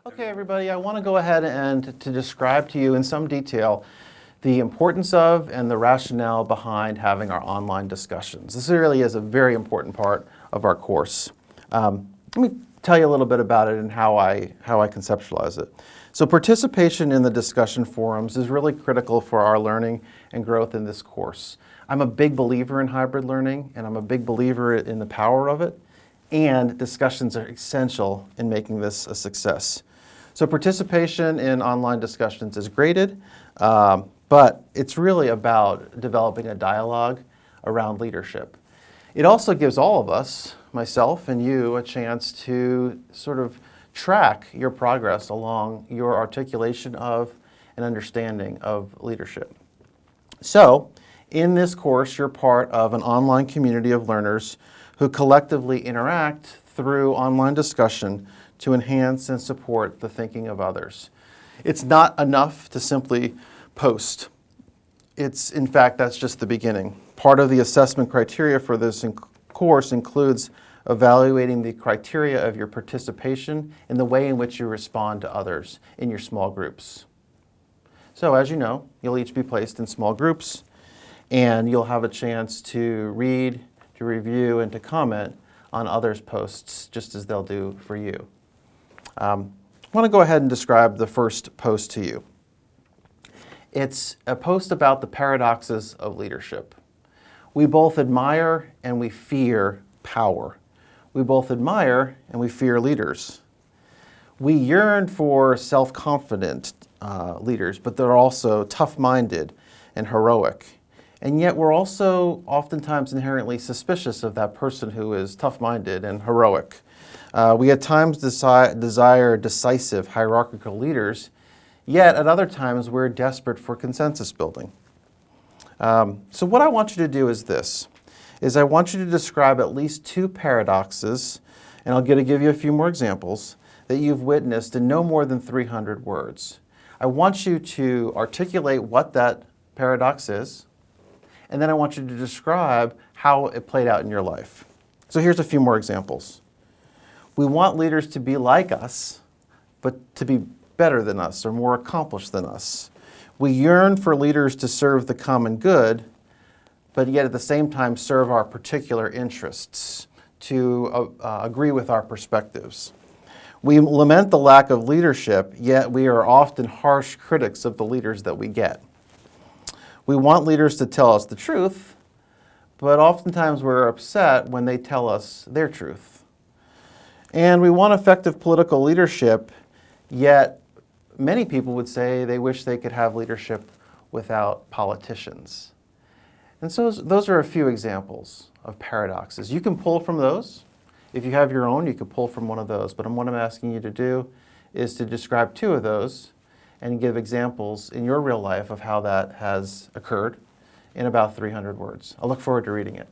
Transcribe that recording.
Okay, everybody, I want to go ahead and to describe to you in some detail the importance of and the rationale behind having our online discussions. This really is a very important part of our course. Let me tell you a little bit about it and how I conceptualize it. So participation in the discussion forums is really critical for our learning and growth in this course. I'm a big believer in hybrid learning, and I'm a big believer in the power of it, and discussions are essential in making this a success. So participation in online discussions is graded, but it's really about developing a dialogue around leadership. It also gives all of us, myself and you, a chance to sort of track your progress along your articulation of and understanding of leadership. So, in this course, you're part of an online community of learners who collectively interact through online discussion to enhance and support the thinking of others. It's not enough to simply post. In fact, that's just the beginning. Part of the assessment criteria for this course includes evaluating the criteria of your participation and the way in which you respond to others in your small groups. So as you know, you'll each be placed in small groups, and you'll have a chance to read, to review, and to comment on others' posts, just as they'll do for you. I want to go ahead and describe the first post to you. It's a post about the paradoxes of leadership. We both admire and we fear power. We both admire and we fear leaders. We yearn for self-confident leaders, but they're also tough-minded and heroic. And yet we're also oftentimes inherently suspicious of that person who is tough-minded and heroic. We at times desire decisive hierarchical leaders, yet at other times we're desperate for consensus building. So what I want you to do is this, I want you to describe at least two paradoxes, and I'll give you a few more examples, that you've witnessed in no more than 300 words. I want you to articulate what that paradox is, and then I want you to describe how it played out in your life. So here's a few more examples. We want leaders to be like us, but to be better than us or more accomplished than us. We yearn for leaders to serve the common good, but yet at the same time serve our particular interests, to agree with our perspectives. We lament the lack of leadership, yet we are often harsh critics of the leaders that we get. We want leaders to tell us the truth, but oftentimes we're upset when they tell us their truth. And we want effective political leadership, yet many people would say they wish they could have leadership without politicians. And so those are a few examples of paradoxes. You can pull from those. If you have your own, you can pull from one of those. But what I'm asking you to do is to describe two of those and give examples in your real life of how that has occurred in about 300 words. I look forward to reading it.